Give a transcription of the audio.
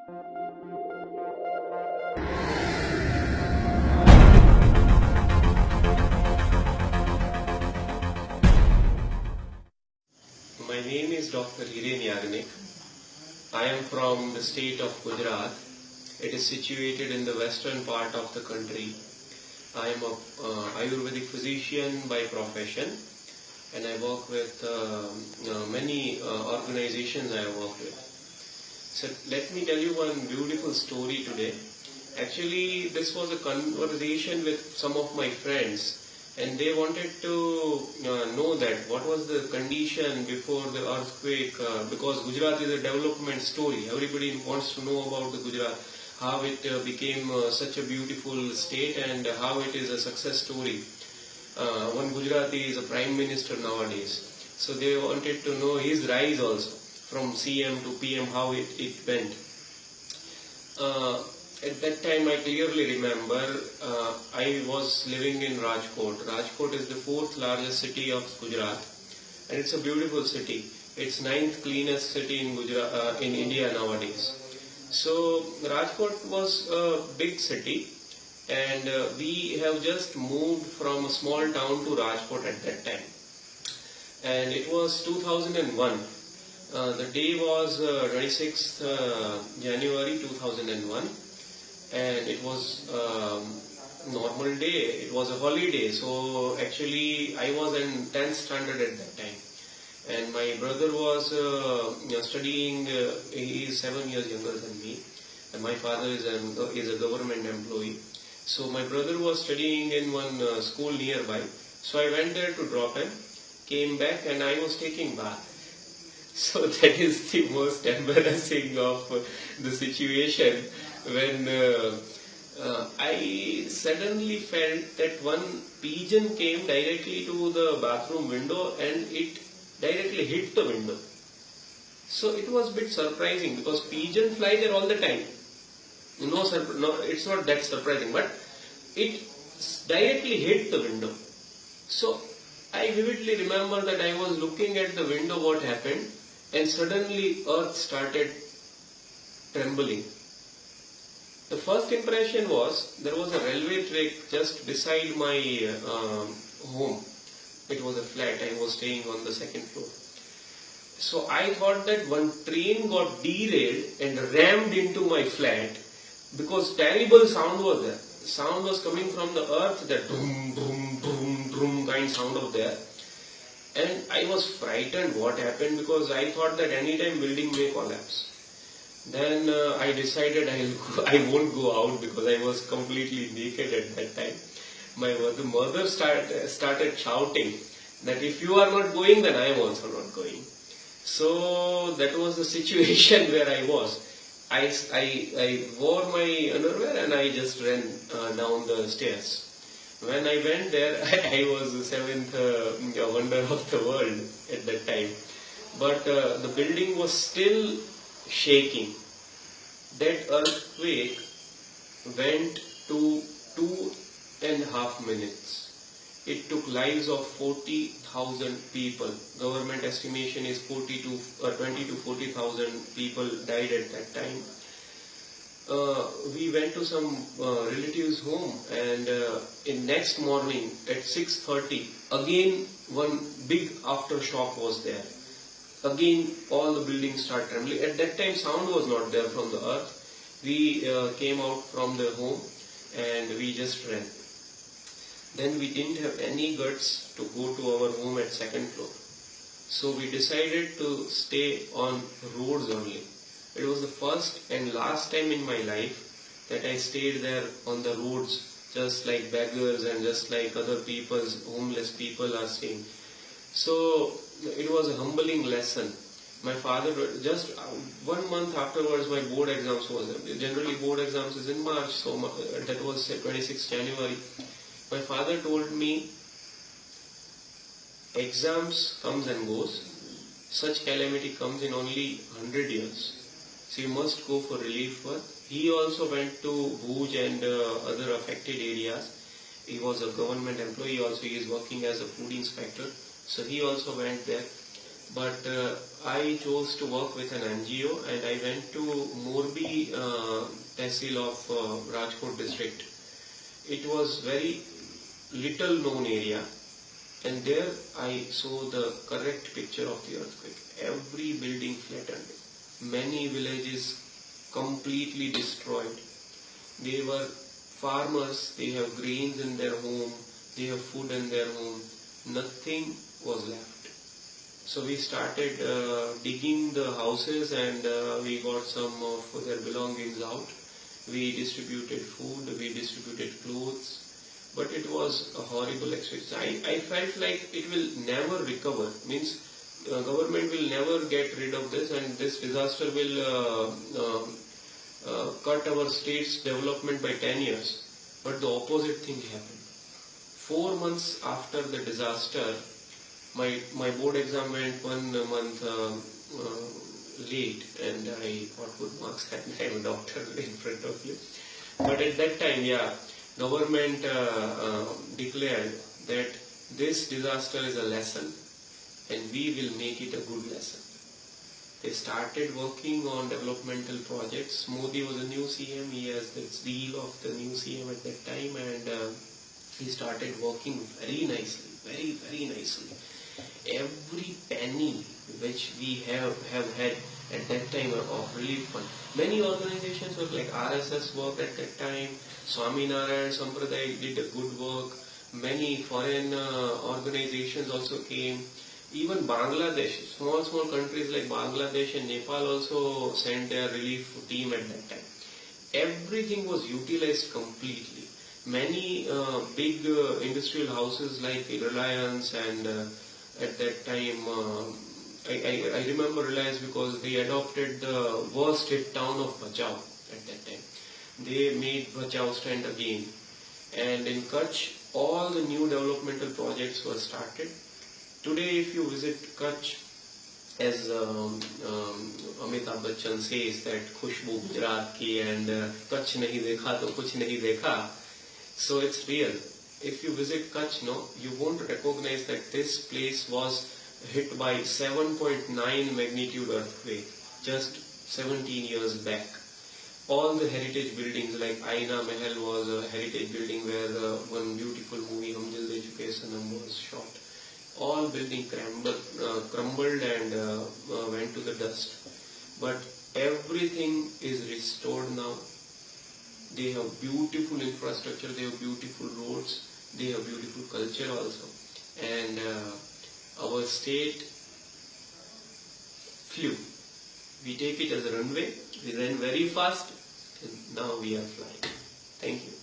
My name is Dr. Hiren Yagnik. I am from the state of Gujarat. It is situated in the western part of the country. I am an Ayurvedic physician by profession, and I work with many organizations I work with. So let me tell you one beautiful story today. Actually, this was a conversation with some of my friends, and they wanted to know that what was the condition before the earthquake, because Gujarat is a development story. Everybody wants to know about the Gujarat, how it became such a beautiful state and how it is a success story. One Gujarati is a prime minister nowadays. So they wanted to know his rise also, from CM to PM, how it went. At that time I clearly remember I was living in Rajkot. Rajkot is the 4th largest city of Gujarat, and it's a beautiful city. It's 9th cleanest city in Gujarat, in India nowadays. So Rajkot was a big city, and we have just moved from a small town to Rajkot at that time. And it was 2001. The day was 26th January 2001. And it was normal day, it was a holiday, so actually I was in 10th standard at that time, and my brother was studying, he is 7 years younger than me, and my father is a government employee. So my brother was studying in one school nearby, so I went there to drop him, came back, and I was taking bath. So that is the most embarrassing of the situation, when I suddenly felt that one pigeon came directly to the bathroom window and it directly hit the window. So it was a bit surprising, because pigeons fly there all the time. No, it's not that surprising, but it directly hit the window. So I vividly remember that I was looking at the window, what happened, and suddenly earth started trembling. The first impression was, there was a railway track just beside my home. It was a flat, I was staying on the 2nd floor. So I thought that one train got derailed and rammed into my flat, because terrible sound was there. The sound was coming from the earth, that boom, boom, boom, boom kind sound of there. And I was frightened what happened, because I thought that anytime building may collapse. Then I decided I won't go out, because I was completely naked at that time. My mother started shouting that if you are not going, then I am also not going. So that was the situation where I was. I wore my underwear and I just ran down the stairs. When I went there, I was the 7th wonder of the world at that time. But the building was still shaking. That earthquake went to 2.5 minutes. It took lives of 40,000 people. Government estimation is 20 to 40,000 people died at that time. We went to some relatives' home, and in next morning at 6:30, again one big aftershock was there. Again, all the buildings start trembling. At that time, sound was not there from the earth. We came out from the home and we just ran. Then we didn't have any guts to go to our home at 2nd floor. So we decided to stay on roads only. It was the first and last time in my life that I stayed there on the roads, just like beggars and just like other people's, homeless people are staying. So it was a humbling lesson. My father, just 1 month afterwards, my board exams was, generally board exams is in March, so that was 26th January. My father told me, exams comes and goes, such calamity comes in only 100 years. So you must go for relief work. He also went to Bhuj and other affected areas. He was a government employee, also he is working as a food inspector. So he also went there. But I chose to work with an NGO, and I went to Morbi Tehsil of Rajkot district. It was very little known area, and there I saw the correct picture of the earthquake. Every building flattened, many villages completely destroyed. They were farmers, they have grains in their home, they have food in their home, nothing was left. So we started digging the houses, and we got some of their belongings out. We distributed food, we distributed clothes, but it was a horrible experience. I felt like it will never recover, means government will never get rid of this, and this disaster will cut our state's development by 10 years. But the opposite thing happened. 4 months after the disaster, my board exam went 1 month late, and I got good marks, and I am a doctor in front of you. But at that time, government declared that this disaster is a lesson, and we will make it a good lesson. They started working on developmental projects. Modi was a new CM, he has the zeal of the new CM at that time, and he started working very nicely, very nicely. Every penny which we have had at that time of relief fund. Many organizations were like RSS worked at that time, Swaminarayan Sampradaya did a good work, many foreign organizations also came. Even Bangladesh, small countries like Bangladesh and Nepal also sent their relief team at that time. Everything was utilized completely. Many big industrial houses like Reliance, and at that time I remember Reliance because they adopted the worst hit town of Bachau at that time. They made Bachau stand again. And in Kutch, all the new developmental projects were started. Today, if you visit Kutch, as Amitabh Bachchan says that Khushbu Gujarat ki, and Kutch nahi dekha to kuch nahi dekha. So it's real. If you visit Kutch, you won't recognize that this place was hit by 7.9 magnitude earthquake just 17 years back. All the heritage buildings like Aina Mahal was a heritage building where one beautiful movie Hum Jal De Chuke Sanam was shot. All buildings crumbled and went to the dust. But everything is restored now. They have beautiful infrastructure, they have beautiful roads, they have beautiful culture also. And our state flew. We take it as a runway, we ran very fast, and now we are flying. Thank you.